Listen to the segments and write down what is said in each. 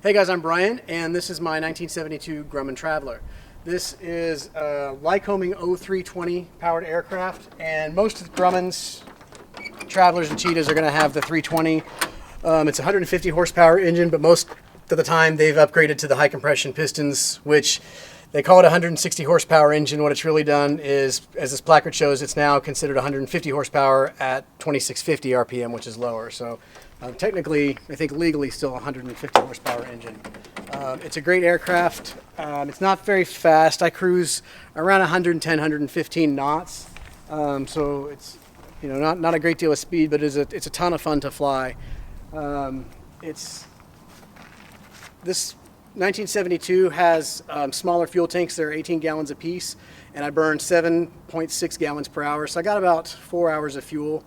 Hey guys, I'm Bryan, and this is my 1972 Grumman Traveler. This is a Lycoming 0320 powered aircraft, and most of the Grummans, Travelers, and Cheetahs are going to have the 320. It's a 150 horsepower engine, but most of the time they've upgraded to the high compression pistons, which they call it a 160 horsepower engine. What it's really done is, as this placard shows, it's now considered 150 horsepower at 2650 RPM, which is lower. So technically, I think legally, still a 150 horsepower engine. It's a great aircraft. It's not very fast. I cruise around 110, 115 knots. So it's not a great deal of speed, but it's a ton of fun to fly. This 1972 has smaller fuel tanks. They're 18 gallons apiece, and I burn 7.6 gallons per hour. So I got about 4 hours of fuel.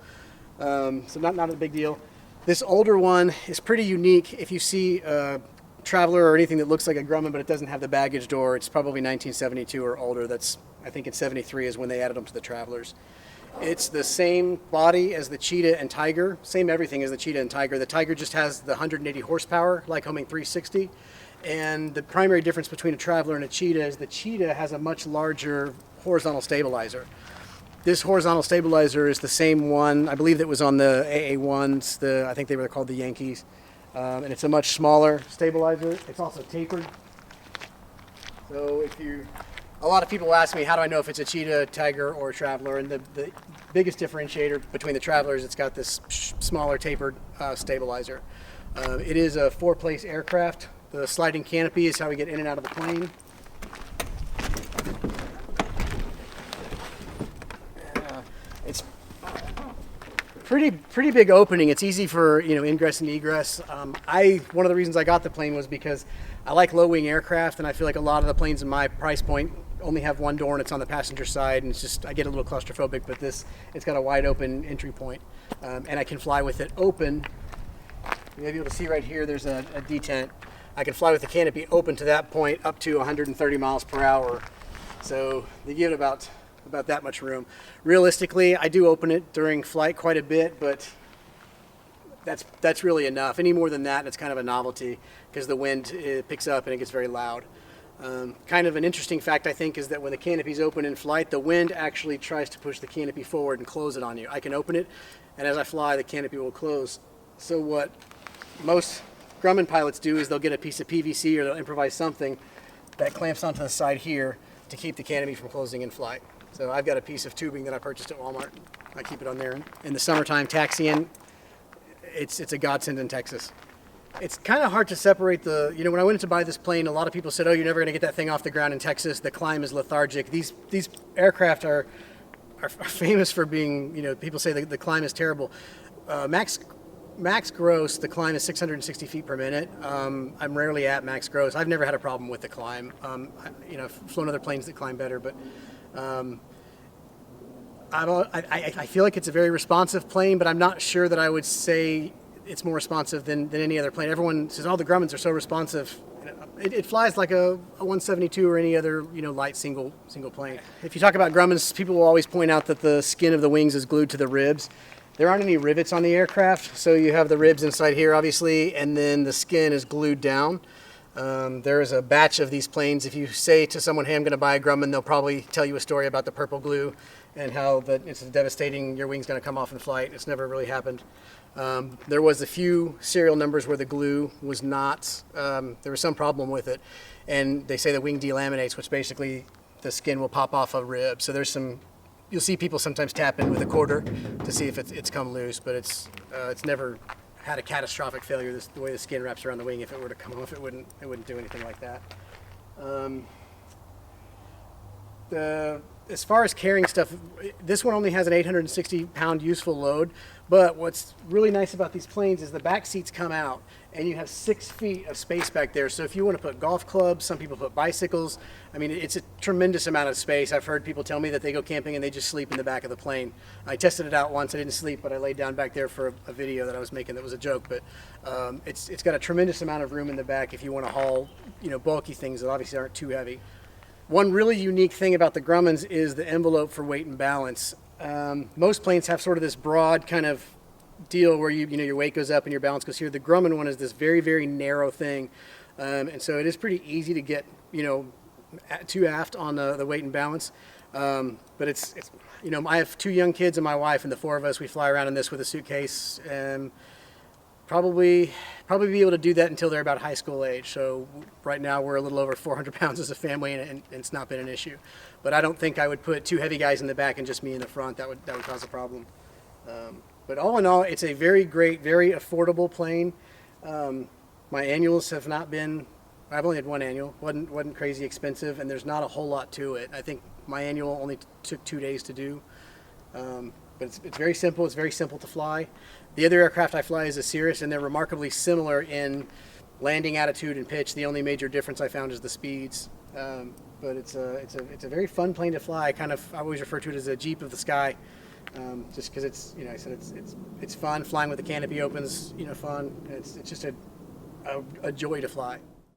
So not a big deal. This older one is pretty unique. If you see a Traveler or anything that looks like a Grumman, but it doesn't have the baggage door, it's probably 1972 or older. I think in 73 is when they added them to the Travelers. It's the same body as the Cheetah and Tiger, same everything as the Cheetah and Tiger. The Tiger just has the 180 horsepower, Lycoming 360. And the primary difference between a Traveler and a Cheetah is the Cheetah has a much larger horizontal stabilizer. This horizontal stabilizer is the same one, I believe, that was on the AA1s, I think they were called the Yankees. And it's a much smaller stabilizer. It's also tapered. So a lot of people ask me, how do I know if it's a Cheetah, Tiger, or a Traveler? And the biggest differentiator between the Travelers, it's got this smaller tapered stabilizer. It is a 4-place aircraft. The sliding canopy is how we get in and out of the plane. It's pretty big opening. It's easy for ingress and egress. One of the reasons I got the plane was because I like low wing aircraft, and I feel like a lot of the planes in my price point only have one door and it's on the passenger side, and it's just I get a little claustrophobic. But it's got a wide open entry point, and I can fly with it open. You'll be able to see right here. There's a detent. I can fly with the canopy open to that point up to 130 miles per hour. So they give it about that much room. Realistically, I do open it during flight quite a bit, but that's really enough. Any more than that, it's kind of a novelty because the wind picks up and it gets very loud. Kind of an interesting fact, I think, is that when the canopy's open in flight, the wind actually tries to push the canopy forward and close it on you. I can open it, and as I fly, the canopy will close. So what most Grumman pilots do is they'll get a piece of PVC or they'll improvise something that clamps onto the side here to keep the canopy from closing in flight. So I've got a piece of tubing that I purchased at Walmart. I keep it on there. In the summertime, taxiing, it's a godsend in Texas. It's kind of hard to separate when I went to buy this plane, a lot of people said, oh, you're never going to get that thing off the ground in Texas. The climb is lethargic. These aircraft are famous for being, people say the climb is terrible. Max gross, the climb is 660 feet per minute. I'm rarely at max gross. I've never had a problem with the climb. I've flown other planes that climb better, but I feel like it's a very responsive plane, but I'm not sure that I would say it's more responsive than any other plane. Everyone says, oh, the Grummans are so responsive. It flies like a 172 or any other light single plane. If you talk about Grummans, people will always point out that the skin of the wings is glued to the ribs. There aren't any rivets on the aircraft, so you have the ribs inside here, obviously, and then the skin is glued down. There is a batch of these planes. If you say to someone, hey, I'm going to buy a Grumman, they'll probably tell you a story about the purple glue and how it's devastating, your wing's going to come off in flight. It's never really happened. There was a few serial numbers where the glue was not, there was some problem with it, and they say the wing delaminates, which basically the skin will pop off a rib. So you'll see people sometimes tap in with a quarter to see if it's come loose, but it's never had a catastrophic failure. The way the skin wraps around the wing, if it were to come off, it wouldn't do anything like that. As far as carrying stuff, this one only has an 860 pound useful load, but what's really nice about these planes is the back seats come out and you have 6 feet of space back there. So if you want to put golf clubs, some people put bicycles. I mean, it's a tremendous amount of space. I've heard people tell me that they go camping and they just sleep in the back of the plane. I tested it out once. I didn't sleep, but I laid down back there for a video that I was making that was a joke. But it's got a tremendous amount of room in the back if you want to haul, bulky things that obviously aren't too heavy. One really unique thing about the Grummans is the envelope for weight and balance. Most planes have sort of this broad kind of deal where your weight goes up and your balance goes here. The Grumman one is this very, very narrow thing. And so it is pretty easy to get, to aft on the weight and balance. But it's I have 2 young kids and my wife, and the 4 of us, we fly around in this with a suitcase, and probably be able to do that until they're about high school age. So right now we're a little over 400 pounds as a family, and it's not been an issue. But I don't think I would put 2 heavy guys in the back and just me in the front. That would cause a problem. But all in all, it's a very great, very affordable plane. My annuals have not been. I've only had 1 annual. wasn't crazy expensive, and there's not a whole lot to it. I think my annual only took 2 days to do. But it's very simple. It's very simple to fly. The other aircraft I fly is a Cirrus, and they're remarkably similar in landing attitude and pitch. The only major difference I found is the speeds. But it's a very fun plane to fly. I always refer to it as a Jeep of the sky, just because it's fun. Flying with the canopy opens, fun. It's just a joy to fly.